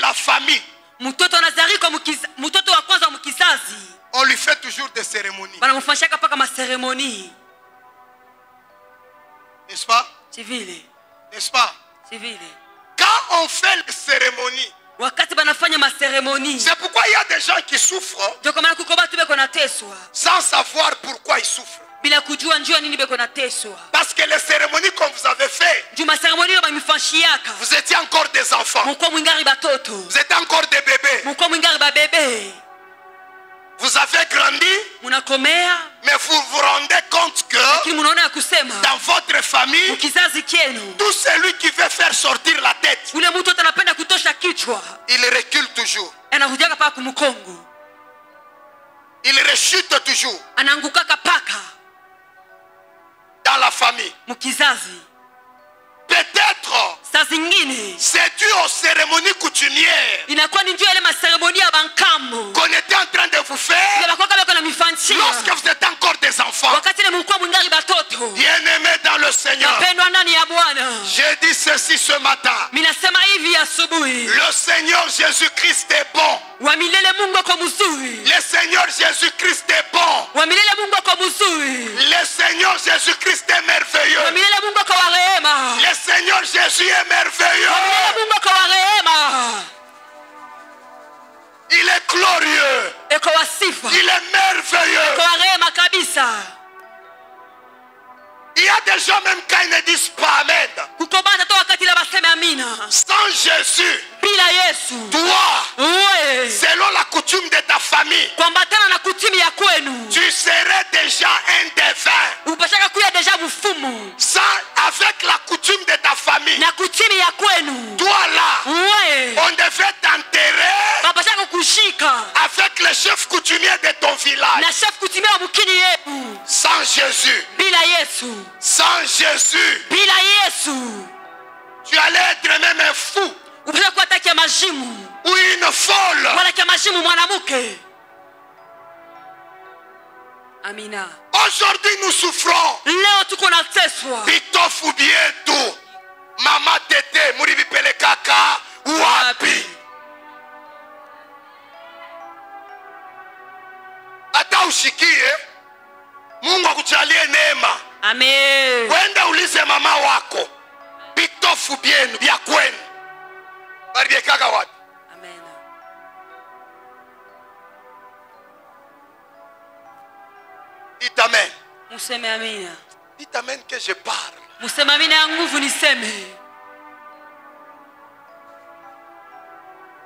la famille, mtoto anazaliwa mtoto wa kwanza mkizazi, on lui fait toujours des cérémonies. banamfanyaka paka maseremoni. N'est-ce pas? Civile. N'est-ce pas? Civile. Quand on fait les cérémonies, wakati banafanya maseremoni, c'est pourquoi il y a des gens qui souffrent ndio kama kuko batu beko nateswa sans savoir pourquoi ils souffrent. bila kujua njoo nini beko nateswa. Parce que les cérémonies qu'on vous avez fait, Juu maseremoni ba mifanyaka, vous étiez encore des enfants, mko mwingari batoto, vous êtes encore des bébés, mko mwingari ba bébé, vous avez grandi, munakomea, mais vous vous rendez compte que lakini munaona ya kusema dans votre famille, mkizazi kienu, tout celui qui veut faire sortir la tête, ule mtu anapenda kutosha kichwa, il recule toujours, anakujaga paka kumkongo, il rechute toujours anaangukaka paka dans la famille. mkizazi. Peut-être Saa zingine c'est dû aux cérémonies coutumières inakuwa ni njoo ile maseremoni ya bankambo qu'on était en train de vous faire ile bakoka beko na mifanchia lorsque vous êtes encore des enfants. wakati ile mlikuwa mwingari batoto. Bien-aimés dans le Seigneur, Napendwa ndani ya Bwana, j'ai dit ceci ce matin. minasema hivi asubuhi, Le Seigneur Jésus-Christ est bon. wa milele Mungu ako mzuri, Le Seigneur Jésus-Christ est bon. wa milele Mungu ako mzuri, Le Seigneur Jésus-Christ est wa merveilleux. milele Mungu ako wa rehema, Le Seigneur Jésus est wa merveilleux. milele Mungu ako wa rehema, Il est glorieux. eko wa sifa, Il est merveilleux. eko wa rehema kabisa. Il y a des gens même quand ils ne disent pas Amen. Kuko bata to wakati la baseme amina, Sans Jésus, bila Yesu toi, wewe selon la coutume de ta famille, kwambatana na kutimi ya kwenu tu serais déjà un défunt. upashaka kuya deja mfumu Sans, avec la coutume de ta famille, na kutimi ya kwenu toi là, wewe on devait t'enterrer bapashaka kushika avec le chef coutumier de ton village. na chef kutimi wa mkini yetu. Sans Jésus, Bila Yesu, sans Jésus, bila Yesu tu allais être même un fou upashaka kuwa taki ya majimu ou une folle. wala kia majimu mwanamke. Amina. Aujourd'hui, nous souffrons. Leo tuko nateswa. Bitofu bietu, mama tete, muribi pele kaka, wapi? Hata ushikie, Mungu akujalie neema. Amen. Wenda ulize mama wako, bitofu bienu, bia kwenu, baribi kaka wapi? Amen. Dites amen. Museme amina. Dites amen que je parle. Museme amina ya nguvu niseme.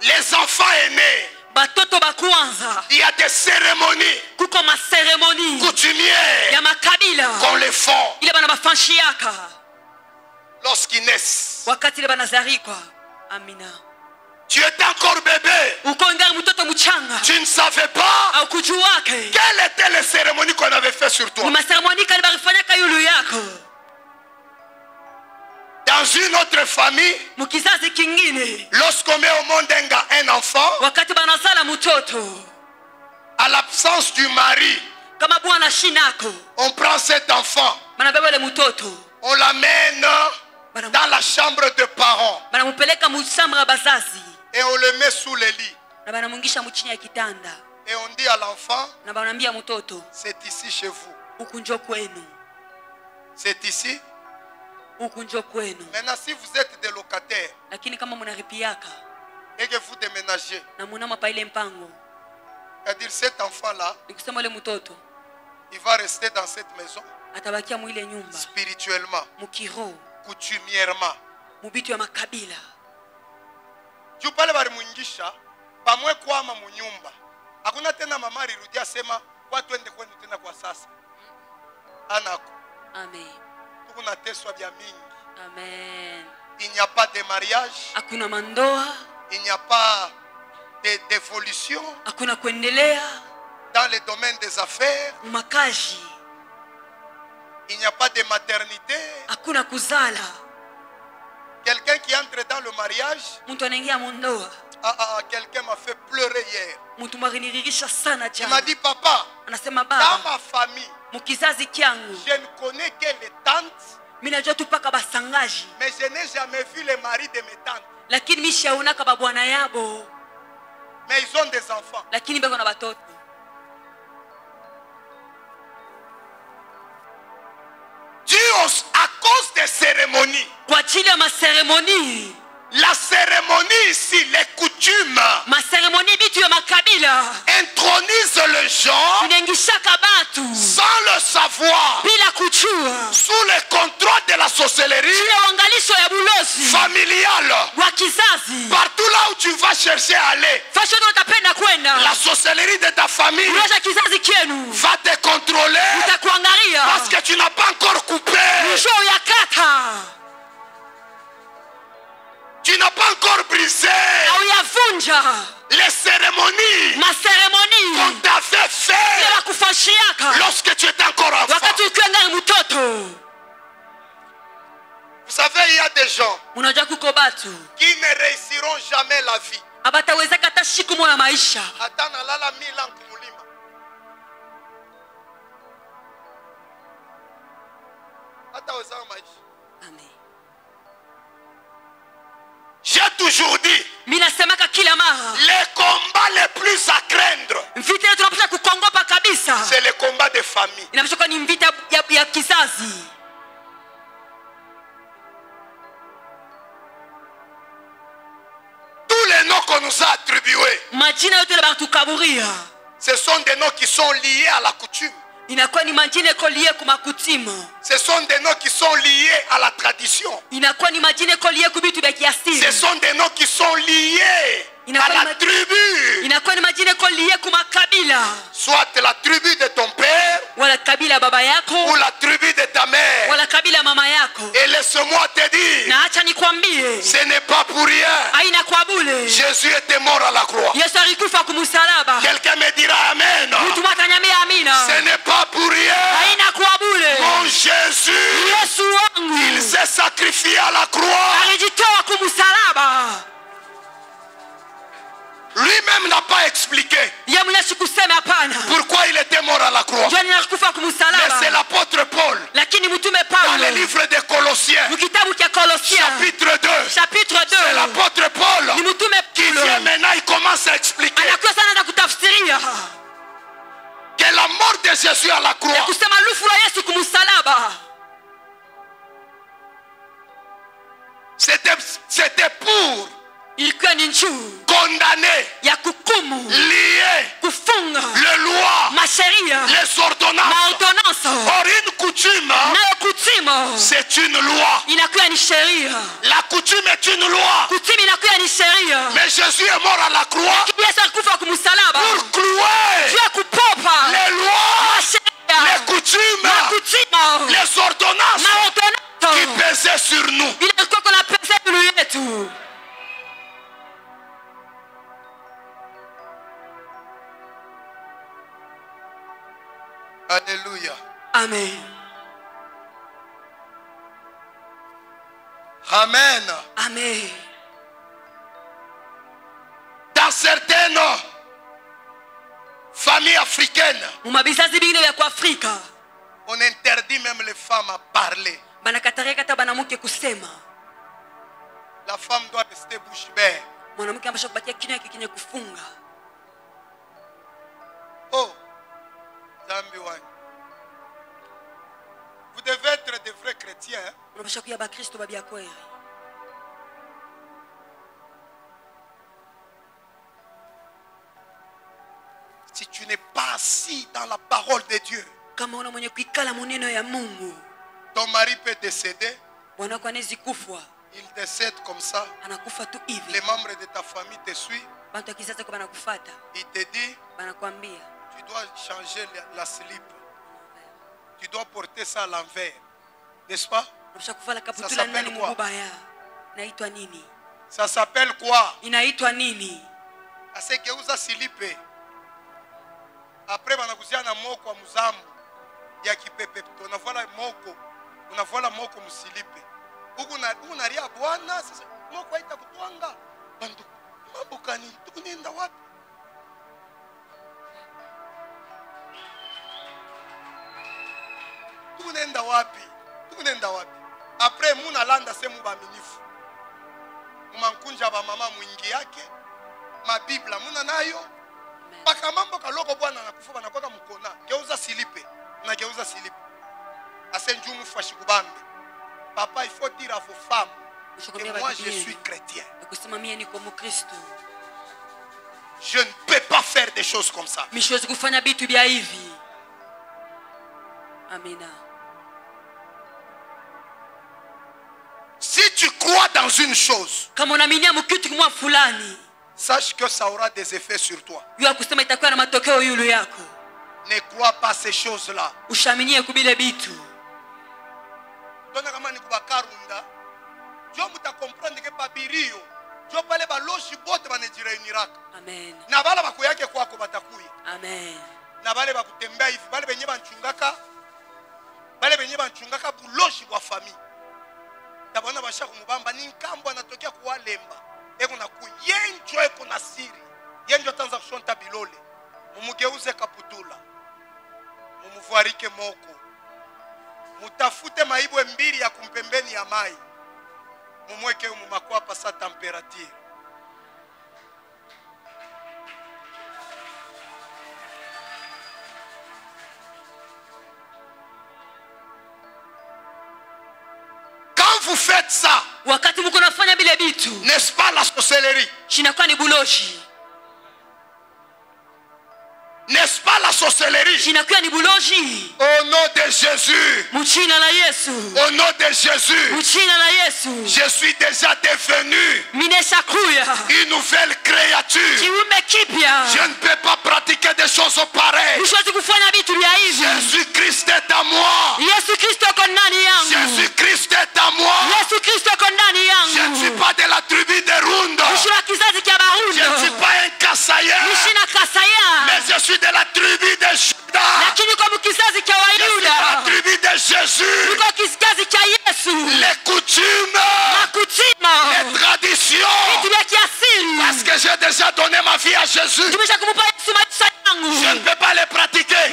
Les enfants aînés, Batoto bakwanza il y a des cérémonies kuko maseremoni coutumières ya makabila qu'on les font ile bana bafanshiaka lorsqu'ils naissent. wakati ile banazarikwa. Amina. Tu étais encore bébé, Uko ngari mtoto mchanga tu ne savais pas au kujuwake quelles étaient les cérémonies qu'on avait fait sur toi. ni maseremoni kali barifanyaka yulu yako. Dans une autre famille, Mukizazi kingine lorsqu'on met au monde un enfant, wakati banazala mtoto à l'absence du mari, kama bwana shinako on prend cet enfant, banabeba ile mtoto on l'amène dans la chambre de parents banamupeleka musambra bazazi et on le met sous le lit. na banamungisha mchini ya kitanda Et on dit à l'enfant, na banambia mtoto c'est ici chez vous. huku njo kwenu, C'est ici. huku njo kwenu. Maintenant, si vous êtes des locataires Lakini kama munaripiaka et que vous déménagez, na munama pa ile mpango, c'est-à-dire cet enfant-là, nikusema ile mtoto il va rester dans cette maison atabakia mwile nyumba spirituellement, mukiro coutumièrement. mubitu ya makabila. Juu pale balimuingisha pamwe kwama munyumba. Hakuna tena mama alirudia sema watu ende kwenu tena kwa sasa. Anako. Amen. Tukunateswa vya mingi. Amen. Il n'y a pas de mariage, Hakuna mandoa, il n'y a pas d'évolution hakuna kuendelea dans le domaine des affaires, makazi, il n'y a pas de maternité. hakuna kuzala. Quelqu'un qui entre dans le mariage, Mtu anaingia mundoa, quelqu'un m'a fait pleurer hier. mtu marinirisha sana Il jana. m'a dit, papa, Anasema dans baba, ma famille, mukizazi kyangu je ne connais que les tantes Minajua tu paka basangaji. Mais je n'ai jamais vu les maris de mes tantes. Lakini mishaonaka babwana yabo. Mais ils ont des enfants. Lakini beko na batoto. Dieu, à cause des cérémonies. Kwa ajili ya maseremoni. La cérémonie ici, les coutumes, Maseremoni bitu ya makabila. intronise le genre Inaingishaka batu. sans le savoir, Bila kuchua. sous le contrôle de la sorcellerie Ile uangalisho ya bulozi. familiale. Wa kizazi. Partout là où tu vas chercher à aller, Fashion utapenda kwenda. la sorcellerie de ta famille Unaja kizazi kienu. va te contrôler Utakuangalia. parce que tu n'as pas encore coupé. Mwisho ya kata. Tu n'as pas encore brisé Au yavunja. les cérémonies Maseremoni. qu'on t'avait fait Bila kufashiaka. lorsque tu étais encore enfant. Wakati ukiwa ngari mtoto. Vous savez, il y a des gens Unajua kuko batu. qui ne réussiront jamais la vie. Abatawezeka hata siku moja maisha. Hata nalala 1000 ans kumulima. Hata wezao maisha. Amen. J'ai toujours dit, Minasemaka kila mara. les combats les plus à craindre, Vita yetu tunapaswa kukongopa kabisa. c'est les combats de famille. Inapaswa kuwa ni vita ya kizazi. Tous les noms qu'on nous a attribués, Majina yote banatukaburia. ce sont des noms qui sont liés à la coutume. Inakuwa ni majina yako liye kumakutimo. Ce sont des noms qui sont liés à la tradition. Inakuwa ni majina yako liye kubitu vya kiasili. Ce sont des noms qui sont liés à la tribu. Inakuwa ni majina yako liye kumakabila. Soit la tribu de ton père Wala kabila baba yako. ou la tribu de ta mère. Wala kabila mama yako. Et laisse-moi te dire, Na acha nikwambie. ce n'est pas pour rien. Haina kwa bule. Jésus était mort à la croix. Yesu alikufa kumusalaba. Quelqu'un me dira Amen. Mtu matanyamia amina. Ce n'est pas pour rien. Haina kwa bule. Mon Jésus, Yesu wangu. il s'est sacrifié à la croix. Alijitoa kumusalaba. Lui-même n'a pas expliqué Yeye mwenyewe sikusema hapana. pourquoi il était mort à la croix. Ndio alikufa Mais kumusalaba. c'est l'apôtre Paul, Lakini mtume dans Paulo. le livre des Colossiens, Mkitabu cha Kolosia. chapitre 2, Chapitre c'est 2. l'apôtre Paul Ni mtume qui Paulo. vient maintenant, il commence à expliquer Anakuwa sana na kutafsiria. que la mort de Jésus à la croix, Kusema lufu la Yesu kumusalaba. c'était pour Ilikuwa ni njuu condamner, ya kukumu, lier kufunga les lois, masheria, les ordonnances. maordonanso. Or, une coutume, Nayo kutimo c'est une loi. inakuwa ni sheria. La coutume est une loi. Kutimi inakuwa ni sheria. Mais Jésus est mort à la croix Yesu alikufa kumusalaba. pour clouer Juu ya kupopa les lois, masheria, les coutumes, makutimo, les ordonnances qui maordonanso. pesaient sur nous. Ilikuwa kuna pesa juu yetu. Alléluia. Amen. Amen. Amen. Dans certaines familles africaines, Mumabizazi bingine vya Afrika on interdit même les femmes à parler. banakataria kata banamuke kusema. La femme doit rester bouche bée. Mwanamke anapaswa kubakia kinywa yake kenye kufunga. Oh, Zambi wani. Vous devez être des vrais chrétiens. Hein? Unapaswa kuya ba Kristo babia kweli. Si tu n'es pas assis dans la parole de Dieu, Kama una mwenye kuikala muneno ya Mungu, ton mari peut décéder. bwana wako anaweza kufa. Il décède comme ça. Anakufa tu hivi. Les membres de ta famille te suivent. Bantu kizazi kwa banakufuata. Il te dit, Banakwambia, tu dois changer la slip. Tu dois porter ça à l'envers. N'est-ce pas? unapaswa kuvala Ça kaputula s'appelle nani quoi? mubaya. Inaitwa nini? Ça s'appelle quoi? Inaitwa nini? Asekeuza silipe. Après banakuzia na moko wa muzambu ya kipepe. Unavala moko musilipe. Huku naria bwana sasa moko haita kutwanga. Bandu mambo kani tukunenda wapi? Tukunenda wapi? Après muna landa se mubaminifu. Mumankunja ba mama mwingi yake. Mabibla muna nayo. Paka mambo kaloko bwana nakufa banakwaka mkona. Geuza silipe. Na geuza silipe. Asenjumu fashi kubambe. Papa, il faut dire à vos femmes que moi je suis chrétien. Je ne peux pas faire des choses comme ça. Si tu crois dans une chose, sache que ça aura des effets sur toi. Ne crois pas ces choses-là. Dona kama ni kubakarunda jo mutakomprendre ke pabirio jo pale baloshi bote banejireuniraka. Amen. Na bala bako yake kwako batakuya. Amen. Na bale bakutembea hivi bale benye banchungaka buloshi bwa famille. Tabona bashaka mubamba ni nkambo anatokea kuwalemba eko na kuyenjo eko na siri yenjo tanza kushonta bilole mumugeuze kaputula mumuvuarike moko mutafute maibu mbili ya kumpembeni ya mai mumweke mumakwapa sa temperature. Quand vous faites ça, wakati mko nafanya bile bitu, n'est-ce pas la sorcellerie? Shinakuwa ni buloshi. N'est-ce pas la sorcellerie? Shinakuwa ni buloshi. Au nom de Jésus. Muchina la Yesu. Au nom de Jésus. Muchina la Yesu. Je suis déjà devenu une nouvelle créature. Je ne peux pas pratiquer des choses pareilles. Jésus-Christ est à moi. Jésus-Christ est à moi. Je ne suis pas de la tribu de Runda. Je ne suis pas un Kassaya. Mais je suis de la tribu de Juda. Je suis de la tribu de Jésus. Les coutumes, les traditions. Parce que j'ai déjà donné ma vie à Jésus. Je ne peux pas les pratiquer.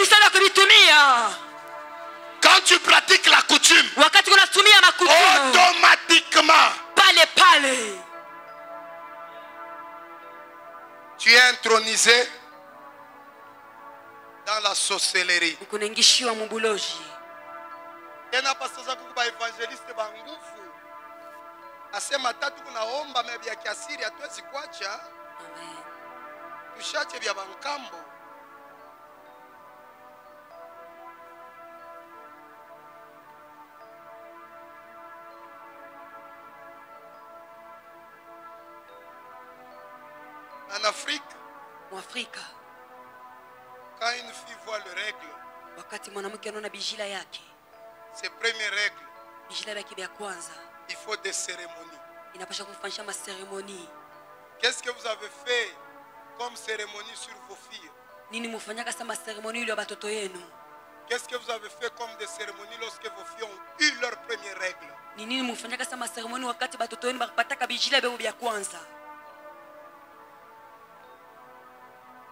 Quand tu pratiques la coutume, automatiquement, tu es intronisé dans la sorcellerie. Tena pastor kuba evangeliste ba nguvu. Asema tatu kunaomba mebi ya kiasiri hatuwezi kuacha. Amen. Tushache vya bankambo. En Afrique, quand une fille voit le règle, ses premières règles, il faut des cérémonies. Qu'est-ce que vous avez fait comme cérémonie sur vos filles? Qu'est-ce que vous avez fait comme des cérémonies lorsque vos filles ont eu leur première règle?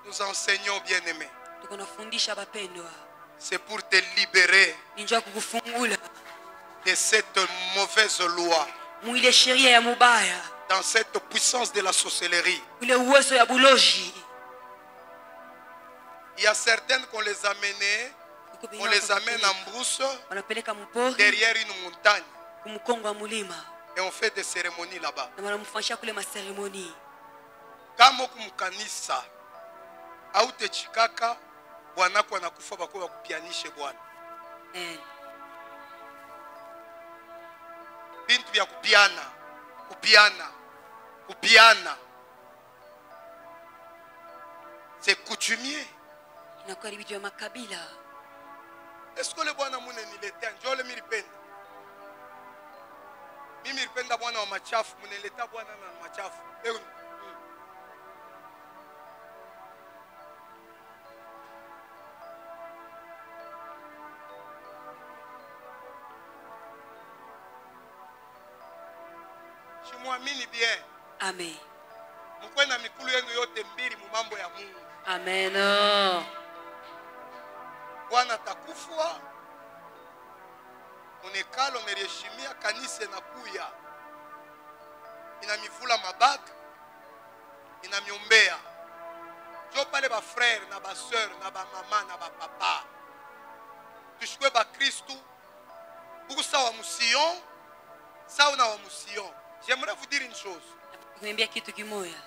Nous enseignons, bien-aimés. C'est pour te libérer de cette mauvaise loi, dans cette puissance de la sorcellerie. Il y a certaines qu'on les a menées, on les amène en brousse derrière une montagne et on fait des cérémonies là-bas. Kama kumkanisa aute chikaka bwanako anakufa bako bakupianishe bwana. Bintu bya kupiana. C'est coutumier. Est-ce que le bwana mune nileta njole miripenda? Mimi nilipenda bwana wa machafu, muneleta bwana na machafu. Muamini bien. Amen. Mkwe na mikulu yenu yote mbili mu mambo ya Mungu. Amen. Bwana atakufua Onekalo mereshimia kanisa na kuya. Inamivula mabaga. Inamiombea. Jo pale ba frère na ba sœur na ba maman na ba papa. Tushikwe ba Kristu. Buku sawa musion. Sawa na wa musion. J'aimerais vous dire une chose. Kuambia kitu kimoja.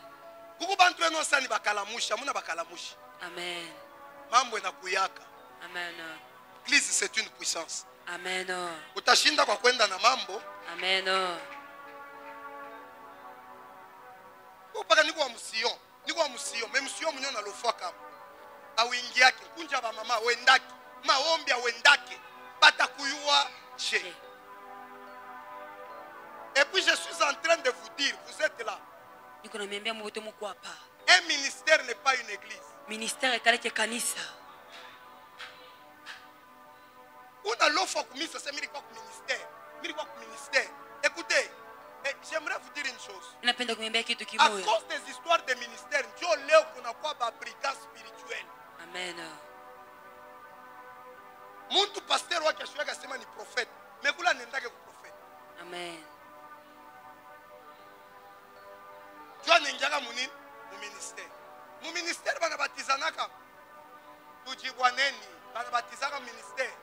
Buku bantu wenu sani bakalamusha, muna bakalamusha. Amen. Mambo inakuyaka. Amen. L'église c'est une puissance. Amen. Utashinda kwa kwenda na mambo. Amen. Upaka niko wa musion. Niko wa musion. Me musion mwenye na lofwa kama. Awingi yake. Kunja ba mama wendaki. Maombi ya wendaki. Bata kuyua je. Et puis je suis en train de vous dire, vous êtes là. Un ministère n'est pas une église. Ministère est kanisa. Una l'offre comme ça, c'est ministère. Ministère. Écoutez, j'aimerais vous dire une chose. À cause des histoires de ministères, Dieu l'a qu'on a quoi brigade spirituelle. Amen. Muntu pasteur wa kesho kasema ni prophète, mais kula nendake ku prophète. Amen. Dieu n'engaga mu ministère. Mu ministère bana batizanaka. Tujibwaneni bana batizaka ministère.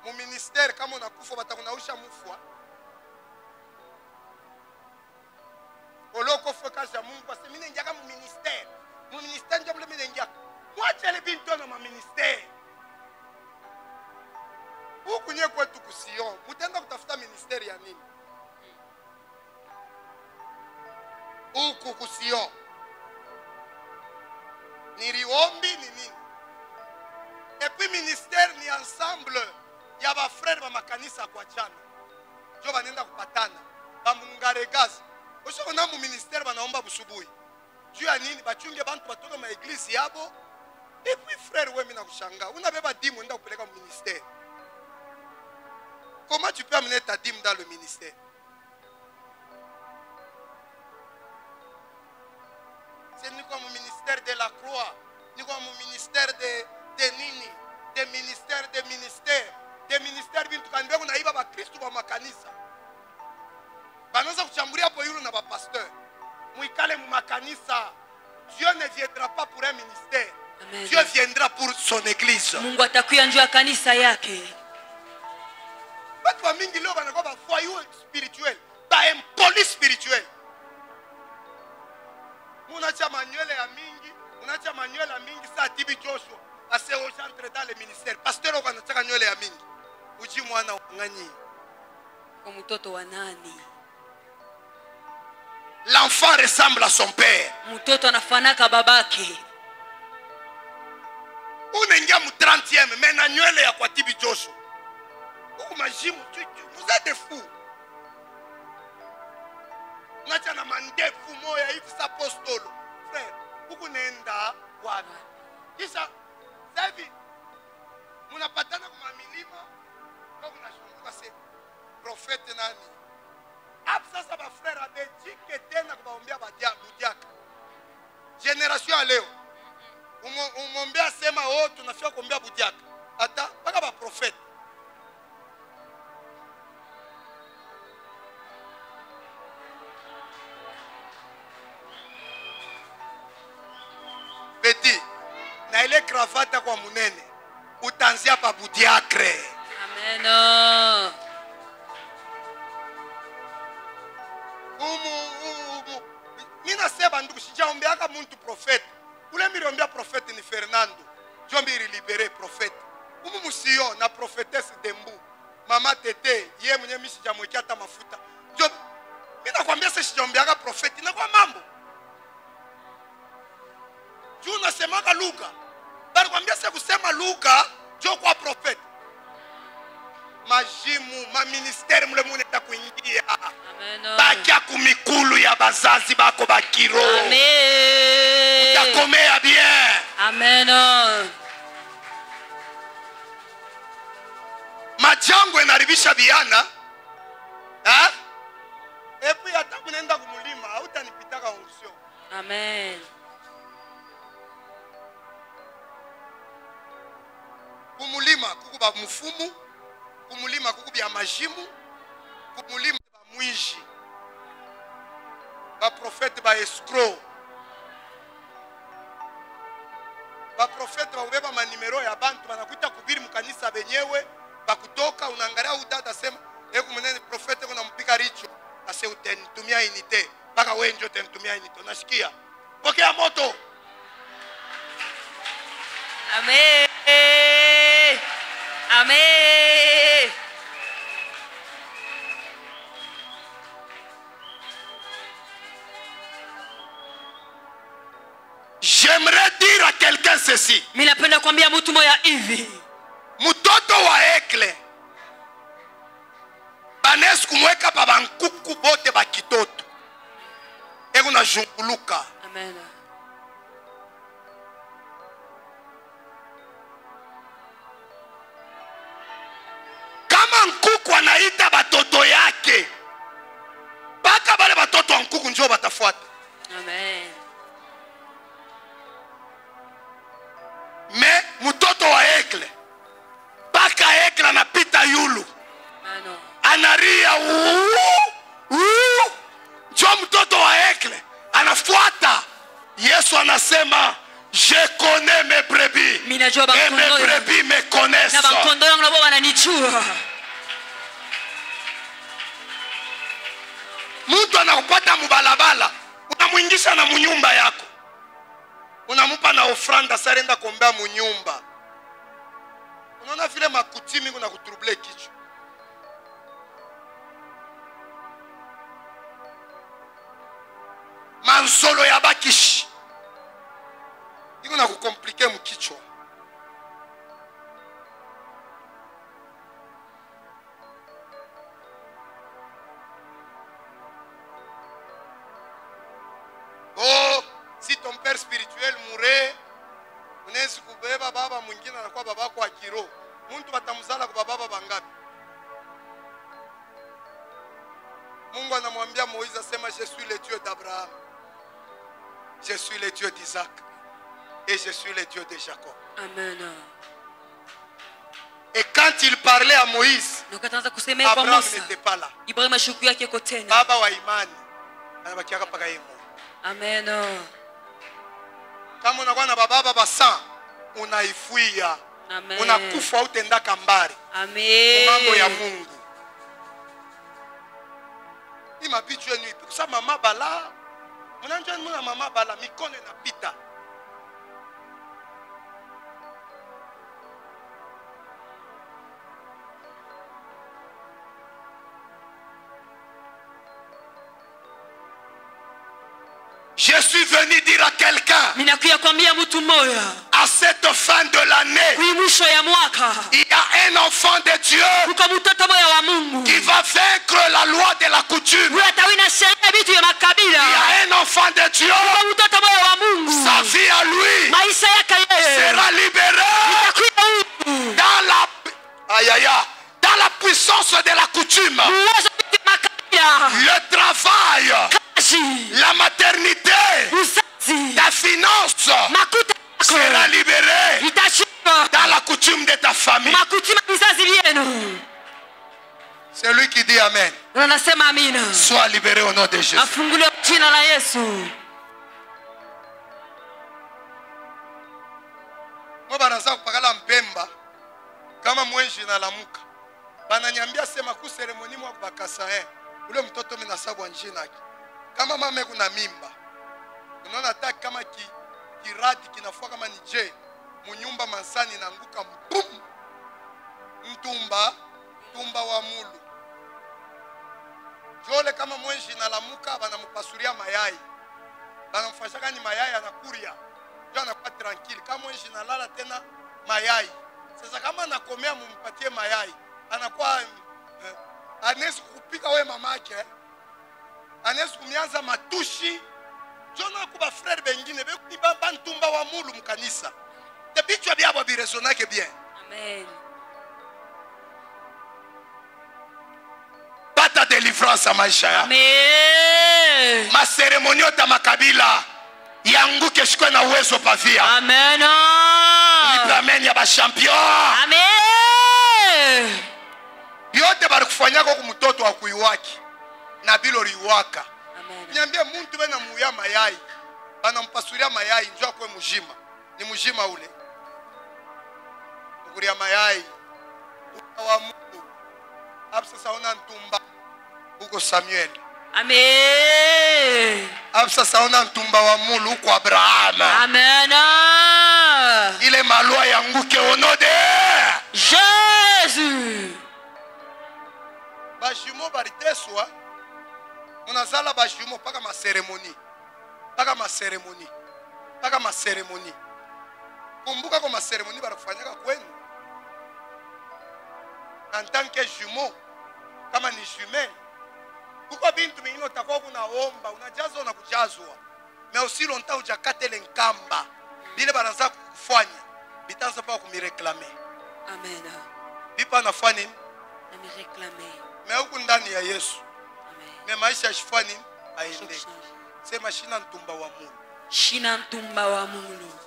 Mu ministère kama unakufa batakunausha mufwa. Oloko foka ja Mungu parce que mimi nengaga mu ministère. Mu ministère ndio mimi nengaga. Moi tele bintu na ma ministère. Huku nye kwetu kusion, mutenda kutafuta ministère ya nini? Huku kusion. Ni riombi ni nini? Et puis ministère ni ensemble ya ba frère ba makanisa kwa chana. Jo banenda kupatana. Ba mungaregazi. Osho na mu ministère banaomba busubuhi. Juu ya nini? Bachunge bantu batoka ma église yabo. Et puis frère wewe mina kushanga. Unabeba dimu nenda kupeleka mu ministère. Comment tu peux amener ta dîme dans le ministère? C'est nous comme ministère de la croix, nous comme ministère de nini, des ministères, des ministères bintu kanibia kuna iba ba Kristo ba makanisa. Banaanza kuchambulia hapo yule na ba pasteur. Muikale mu makanisa. Dieu ne viendra pas pour un ministère. Amen. Dieu viendra pour son église. Mungu atakuja njoo kanisa yake. Watu wa mingi leo wanakuwa ba foyer spirituel, ba impoli spirituel. Munacha manuel ya mingi, munacha manuel ya mingi sa tibi Joshua, ase au centre dans le ministère. Pasteur okanataka nywele ya mingi. Uji mwana ngani? Kwa mtoto wa nani? L'enfant ressemble à son père. Mtoto anafanaka babake. Unaingia mu 30e mais na nywele ya kwa tibi Joshua. Vous êtes des fous. Nacha na mandefu moya hivi sa apostolo. Frère, huku nenda wapi? Kisha hivi mnapatana kwa milima kwa kunashunguka se prophète nani? Hapo sasa ba frère abejike tena kubaombea budiaka. Generation ya leo. Umombea sema tunafika kuombea budiaka. Hata paka ba prophète. Petit, na ile cravate kwa munene, utanzia pa budiakre. Amen. Mina seba ndugu sijaombeaka muntu prophète. Ule miriombea prophète ni Fernando. Jombi libéré prophète. Umu musio na prophétesse Dembu. Mama Tete, ye mwenye misi jamwekea hata mafuta. Jo, mina kwambia se sijaombeaka prophète na kwa mambo. Juu nasemaka lugha. Bali kwambia se kusema lugha jo kwa prophète. Majimu, ma ministère mule mune ta kuingia. Amen. Bakia kumikulu ya bazazi bako bakiro. Amen. Utakomea bien. Amen. Majango inaribisha biana. Ha? Epi hata kunaenda kumulima, hautanipitaka onction. Amen. Kumulima kumulima kuku ba mufumu, kumulima kuku bya majimu, kumulima ba mwishi, ba prophète ba escroc, ba prophète ba ubeba manimero ya bantu banakuita kubiri mukanisa benyewe bakutoka unaangalia udada sema hebu mnene prophète kuna mpika richo ase utenitumia inite mpaka wewe ndio utenitumia inite unasikia pokea moto. Amen. Amen. J'aimerais dire à quelqu'un ceci. Mimi napenda kuambia mtu moja hivi. Mtoto wa ekle banes kumweka baba nkuku bote bakitoto. Eko na junguluka. Amen. Kama nkuku anaita batoto yake, baka bale batoto wa nkuku njoo batafuata. Amen. Me mtoto wa ekle baka ekle anapita yulu. Amen. Anaria njoo mtoto wa ekle anafuata. Yesu anasema je connais mes brebis et mes brebis me connaissent. Na bakondo yangu nabo wananichua. Mtu anakupata mubalabala, unamuingisha na munyumba yako. Unamupa na ofranda sarenda kuombea munyumba. Unaona vile makutimi kuna kutrouble kichwa. Manzolo ya bakishi. Iko na kukomplike mkichwa. Oh, si ton père spirituel mourait, unaweza kubeba baba mwingine anakuwa babako wa kiroho. Mtu batamzala kwa baba bangapi? Mungu anamwambia Moïse asema je suis le Dieu d'Abraham. Je suis le Dieu d'Isaac et je suis le Dieu de Jacob. Amen. Et quand il parlait à Moïse, Abraham n'était pas là. Baba wa imani anabakia mpaka yeye. Amen. Kama unakuwa na baba basa unaifuia. Amen. Unakufa utenda kambari. Amen. Mambo ya Mungu. Ni mabitu yenu ipikusa mama bala. Mnanjua muna mama bala mikono inapita. Je suis venu dire à quelqu'un, à cette fin de l'année, il y a un enfant de Dieu qui va vaincre la loi de la coutume. Il y a un enfant de Dieu, sa vie à lui sera libérée dans la puissance de la coutume. Le travail, la maternité, ta finance sera libérée dans la coutume de ta famille. C'est lui qui dit Amen. Sois libéré au nom de Jésus. Moi banaza kupakala mpemba kama mwenji na lamuka. Bananyambia sema ku seremoni mwa kubakasa ule mtoto mimi nasabu njina yake. Kama mama kuna mimba. Unaona hata kama kiradi kinafua kama ni je, munyumba mansani inaanguka mbum. Mtumba wa mulu. Jole kama mwenji na lamuka banamupasuria mayai. Banamfashaka ni mayai anakuria. Ndio anakuwa tranquille. Kama mwenji na lala tena mayai. Sasa kama anakomea mumpatie mayai, anakuwa anaweza kupika wewe mamake. Anaweza kumianza matushi. Jona kuba frère bengine be baba ntumba wa mulu mkanisa. Te bichwa byabo biresonake bien. Amen. Pata délivrance à maisha ya. Amen. Ma cérémonie ta makabila. yanguke shikwe na uwezo pavia. Amen. Nipe amen ya ba champion. Amen. Yote bari kufanyako ku mtoto wa kuiwaki na bilo liwaka. Amen. Niambie muntu bena muya mayai. Bana mpasuria mayai njoo kwa mujima. Ni mujima ule. Kukuria mayai. Wa Mungu. Hapo sasa una ntumba. Huko Samuel. Amen. Hapo sasa una ntumba wa Mulu huko Abraham. Amen. Ile malwa yanguke onode. Jésus. Bajumo bariteswa. Unazala bajumo paka ma ceremony. Paka ma ceremony. Paka ma ceremony. Kumbuka kwa ma ceremony barakufanyaka kwenu. En tant que jumeau, kama ni jumeau, kuko bintu mingine utakuwa kunaomba, unajazwa na kujazwa. Mais aussi longtemps ujakatele nkamba. Bile banaanza kufanya, bitanza pa kumireklamer. Amen. Bipa nafanya nini? Na me réclamer. Mais huko ndani ya Yesu. Amen. Mais maisha yashifanya nini? Aende. Sema shina ntumba wa Mungu. Shina ntumba wa Mungu.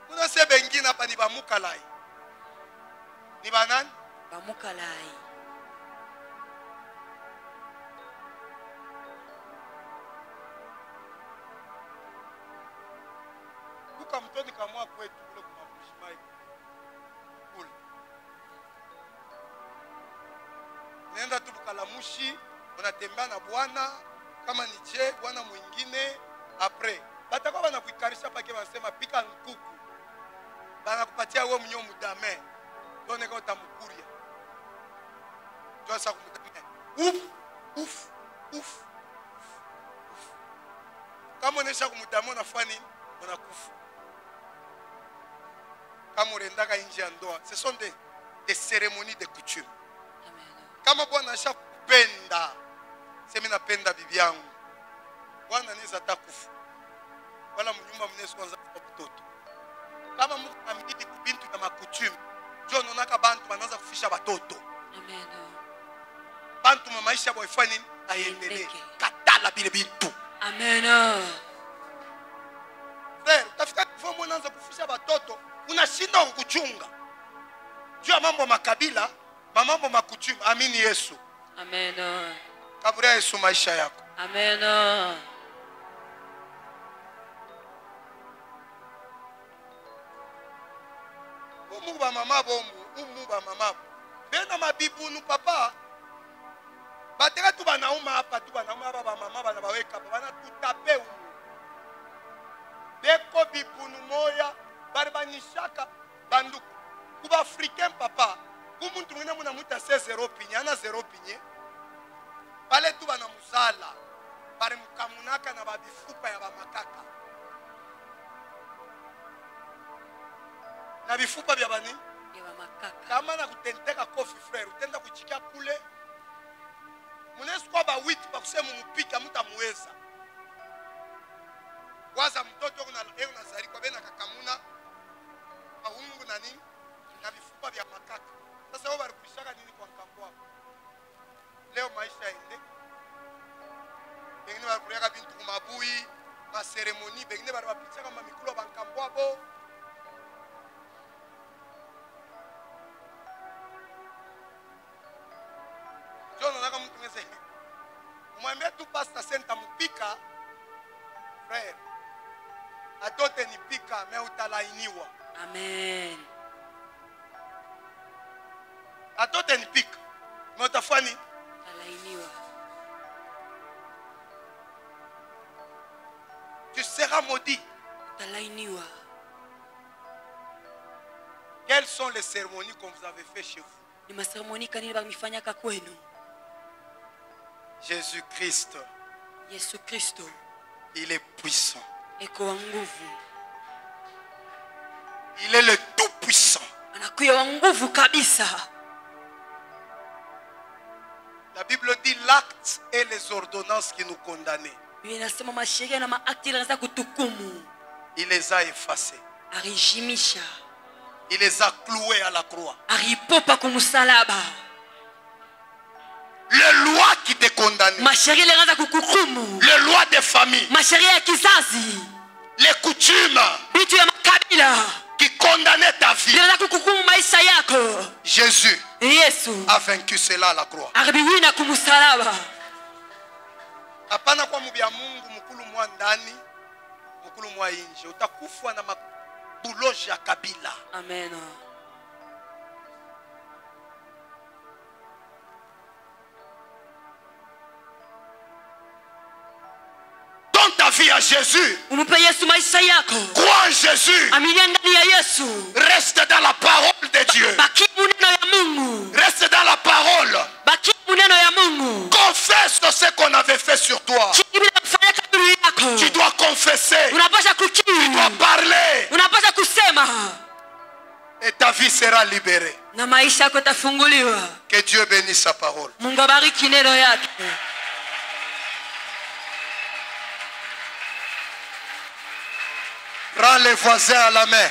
Kuna sebe wengine hapa ni bamukalai. Ni banani? Bamukalai. Kuka mtoni kamwa kwetu kule kwa mshimai. Kule. Nenda tu Bukalamushi, unatembea na bwana kama ni je bwana mwingine après. Batakuwa banakuikarisha pake wanasema pika nkuku. Banakupatia wewe mnyo mudame. Done kwa tamukuria. Josa kumudame. Uf. Kama unesha kumudame unafanya nini? Unakufa. Kama urendaka nje ya ndoa, ce sont des cérémonies de coutume. Kama bwana asha kupenda, sema napenda bibi yangu, bwana anaweza takufa. Wala mnyumba mnezi kwanza kwa mtoto. Kama mtu amidi kubintu ya makutume, jo nonaka bantu banaanza kufisha watoto. Amen. Bantu ma maisha boyfanya nini? Aendelee. Katala bile bintu. Amen. Frère, utafika kifo mwananza kufisha watoto, unashinda kukuchunga. Jua mambo makabila, mambo makutume, amini Yesu. Amen. Kaburia Yesu maisha yako. Amen. Umu ba mama bomu, umu ba mama. Bena mabibu nu papa. Bateka tu banauma hapa tu banauma ba mama bana baweka bana tutape umu. Deko bibunu moya barbanishaka banduku. Kuba africain papa. Kumuntu mwina muna muta 0 pinye, ana 0 pinye. Pale tu bana musala. Bare mukamunaka na babifupa ya bamakaka. Na bifupa bya bani? Ya bamakaka. Kama na kutenteka kofi frère, utenda kuchikia kule. Munesu kwa ba 8 pa kusema mupika mutamuweza. Waza mtoto kuna leo nazari kwa bena kakamuna. Ahungu na nini? Na bifupa bya makaka. Sasa wao barikushaka nini kwa nkambo wako? Leo maisha yaende. Bengine barikuliaka bintu kumabui, ma ceremony, bengine baribapitia kama mikulu bankambo wabo. Jono naka mtu ngeze. Umwambia tu pastor senta mupika. Frère. Atote ni pika me utalainiwa. Amen. Atote ni pika me utafani Utalainiwa. tu seras maudit. Utalainiwa. Quelles sont les cérémonies qu'on vous avez fait chez vous? Ni maseremoni kanini bamifanyaka kwenu? Jésus-Christ, Yesu Kristo il est puissant. eko wa nguvu. Il est le tout puissant. Anakuya wa nguvu kabisa. La Bible dit l'acte et les ordonnances qui nous condamnaient. Biblia inasema masheria na maakti yanaweza kutukumu. Il les a effacés. Arijimisha. Il les a cloués à la croix. Aripopa kumsalaba. Les lois qui te condamnait. Masheria ilianza kukuhukumu. Les lois des familles. Masheria ya kizazi. Les coutumes. Vitu ya makabila. Qui condamnaient ta vie. Ilianza kukuhukumu maisha yako. Jésus. Yesu a vaincu cela à la croix. Aliwina kumsalaba. Hapana kwa mubya Mungu mukulu mwa ndani, mukulu mwa nje. Utakufa na mabuloji ya kabila. Amen. Donne ta vie à Jésus. Umupe Yesu maisha yako. Crois en Jésus. Aminia ndani ya Yesu. Reste dans la parole de Dieu. Baki muneno ya Mungu. Reste dans la parole. Baki muneno ya Mungu. Confesse ce qu'on avait fait sur toi. Tu dois confesser. Tu dois parler. Et ta vie sera libérée. Que Dieu bénisse sa parole. Prends les voisins à la main.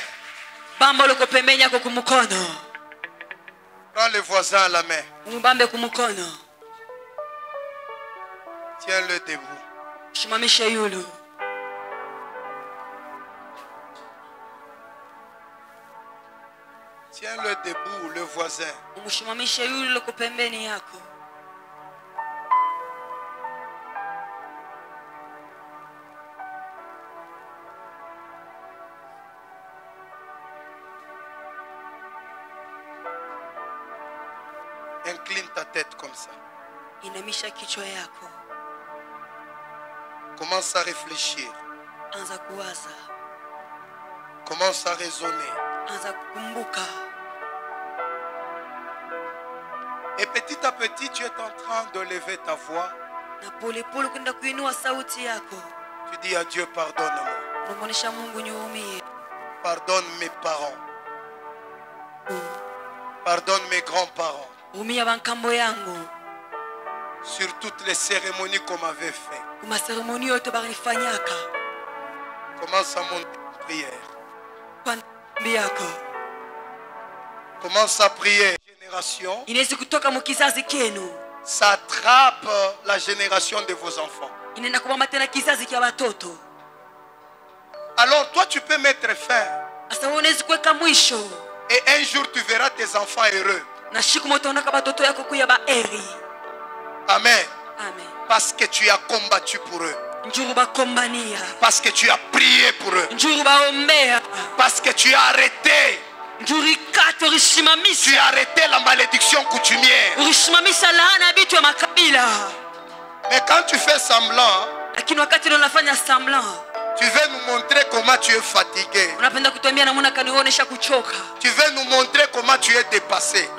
Prends les voisins à la main. Tiens-le debout. Tiens-le debout, le voisin. Incline ta tête comme ça. Commence à réfléchir. Commence à raisonner. Et petit à petit, tu es en train de lever ta voix. Tu dis à Dieu, pardonne-moi. Pardonne mes parents. Pardonne mes grands-parents. Sur toutes les cérémonies qu'on m'avait fait. Commence à monter en prière. Commence à prier. Génération. Ça attrape la génération de vos enfants. Alors toi tu peux mettre fin. Et un jour tu verras tes enfants heureux. Amen. Parce que tu as combattu pour eux. Parce que tu as prié pour eux. Parce que tu as arrêté. Tu as arrêté la malédiction coutumière. Mais quand tu fais semblant, tu veux nous montrer comment tu es fatigué. Tu veux nous montrer comment tu es dépassé.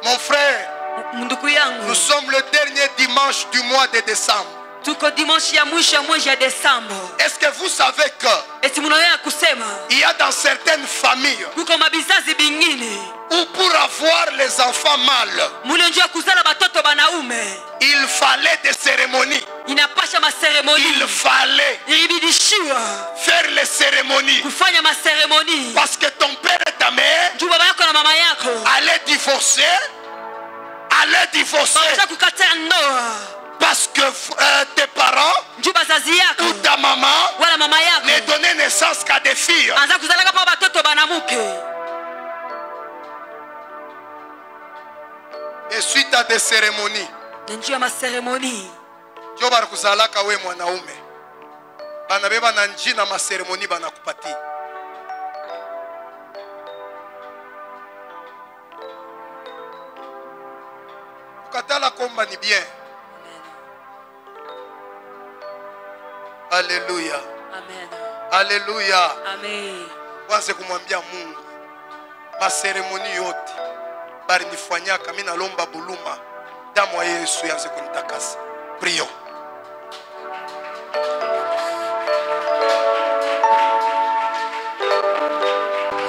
Mon frère, nous sommes le dernier dimanche du mois de décembre. Est-ce que vous savez que il y a dans certaines familles où pour avoir les enfants mâles, il fallait des cérémonies. Il fallait faire les cérémonies. Parce que ton père et ta mère allaient divorcer. Parce que tes parents ou ta maman ne donnaient naissance qu'à des filles. Et suite à des cérémonies, Dieu va kuzalaka we mwanaume. Banabeba na njina ma cérémonie banakupati. Ukatala komba ni bien. Alléluia. Amen. Alléluia. Amen. Kwanza kumwambia Mungu, maseremoni yote bari nifanyaka mimi nalomba buluma damu ya Yesu yanze kunitakasa. Prions.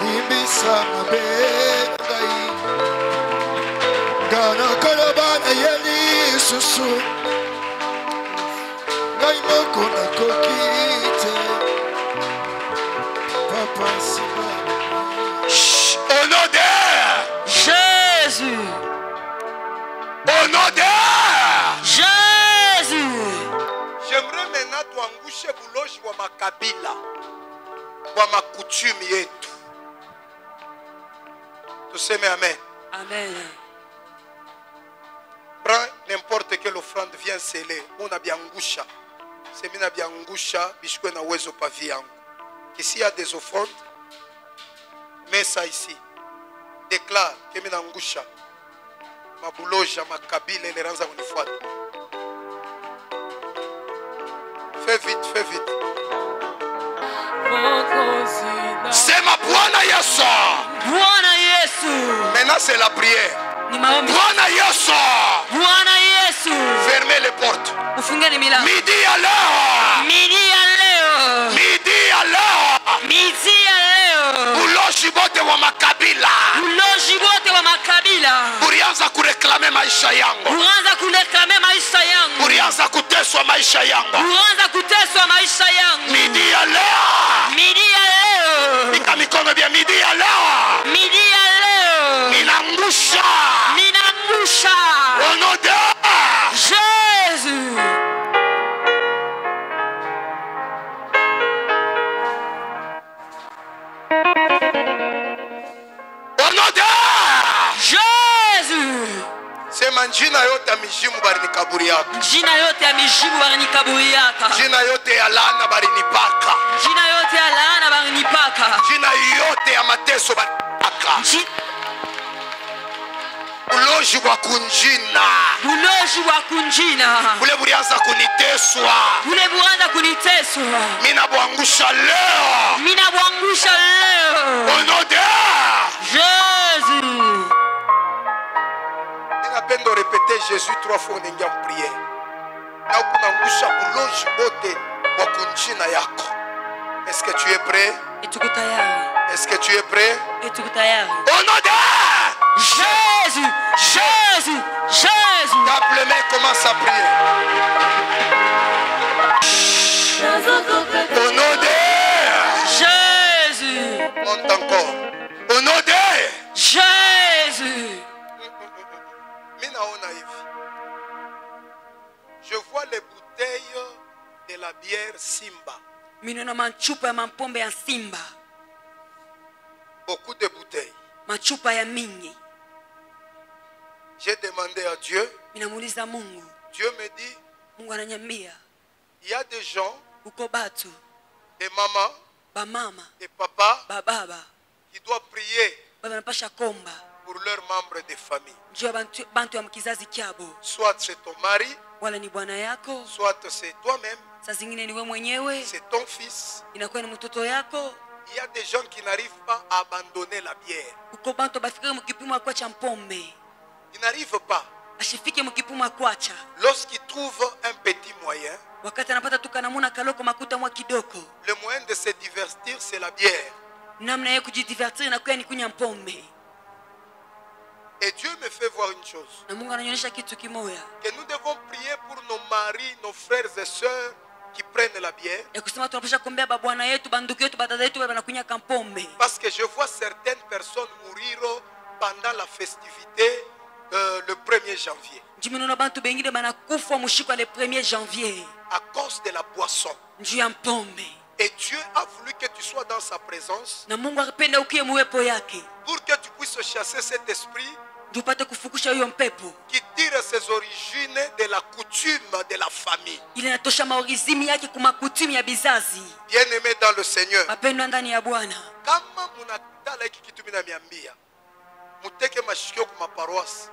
Imbisa mabengai Gana kalabana yeli susu Ngai moko na kokite Papa Simba. Au nom de Jésus. Au nom de tuangushe buloji wa makabila wa makutumi yetu. Tuseme amen. Amen. Prends n'importe quelle offrande, viens sceller. On a bien angusha. C'est mina bien angusha, bishkwe na uwezo pa vie yangu. Ici il y a des offrandes. Mets ça ici. Déclare que mina angusha. Mabuloja, makabila, les ranza unifuata. Fais vite, fais vite. Sema Bwana Yesu. Bwana Yesu. Maintenant c'est la prière. Ni maombi. Bwana Yesu. Bwana Yesu. Fermez les portes. Ufungeni milango. Midi à l'heure. Midi ya leo. Midi à l'heure. Midi ya leo. Buloji bote wa makabila. Buloji bote wa makabila. Burianza kureklame maisha yangu. Uanza kureklame maisha yangu. Burianza kuteswa maisha yangu. Uanza kuteswa maisha yangu. Midi ya leo. Midi ya leo. Nika mikono bia midi ya leo. Midi ya leo. Ninangusha. Ninangusha. Au nom de Jésus. Au nom de Jésus. sema njina yote ya mijimu bari ni kaburi yako. Jina yote ya mijibu bari kaburi yaka. Jina yote ya laana bari ni paka. Jina yote ya laana bari paka. Jina yote ya mateso bari paka. Buloji wa kunjina. Buloji wa kunjina. Bule burianza kuniteswa. Bule buanza kuniteswa. Mina buangusha leo. Mina buangusha leo. Au nom de Jésus. Ninapenda répéter Jésus 3 fois on ingia prière. Na kunangusha buloji bote wa kunjina yako. Est-ce que tu es prêt? Etuko tayari. Est-ce que tu es prêt? Etuko tayari. Au nom de Jésus. Jésus. Jésus. tape les mains, commence à prier. Au nom de Jésus. monte encore. Au nom de Jésus. Minaona hivi. Je vois les bouteilles de la bière Simba. Minona machupa ya mampombe ya Simba. Beaucoup de bouteilles. Machupa ya mingi. J'ai demandé à Dieu. Minamuuliza Mungu. Dieu me dit, Mungu ananiambia, il y a des gens, uko batu, des mamans, ba mama, des papas ba baba, qui doivent prier banapasha komba. pour leurs membres de famille. Juu ya bantu ya mkizazi kyabo. Soit c'est ton mari, Wala ni bwana yako, soit c'est toi-même, saa zingine ni wewe mwenyewe, c'est ton fils. inakuwa ni mtoto yako. Il y a des gens qui n'arrivent pas à abandonner la bière. Uko bantu bafikiri mkipimo akwacha mpombe. Ils n'arrivent pas. Ashifike mkipimo akwacha. Lorsqu'ils trouvent un petit moyen, Wakati anapata tukanamuna kaloko makuta mwa kidoko. le moyen de se divertir, c'est la bière. Namna ya kujidivertir na kuya ni kunya mpombe. Et Dieu me fait voir une chose. Na Mungu ananionyesha kitu kimoya. Que nous devons prier pour nos maris, nos frères et sœurs qui prennent la bière. Ya kusema tunapasha kuombea babwana yetu, banduku yetu, badada yetu wanakunya kampombe. Parce que je vois certaines personnes mourir pendant la festivité le 1er janvier. Njimino bantu bengine banakufa mushiko le 1er janvier. À cause de la boisson. Njuu ya mpombe. Et Dieu a voulu que tu sois dans sa présence. Na Mungu akapenda ukie muwepo yake. Pour que tu puisses chasser cet esprit Upate kufukusha huyo mpepo. qui tire ses origines de la coutume de la famille. Ile inatosha maorizimi yake kumakutumi ya bizazi. Bien-aimé dans le Seigneur. Mapendo ndani ya Bwana. Kama munatala hiki kitu mina miambia. Muteke mashikio kwa paroisse.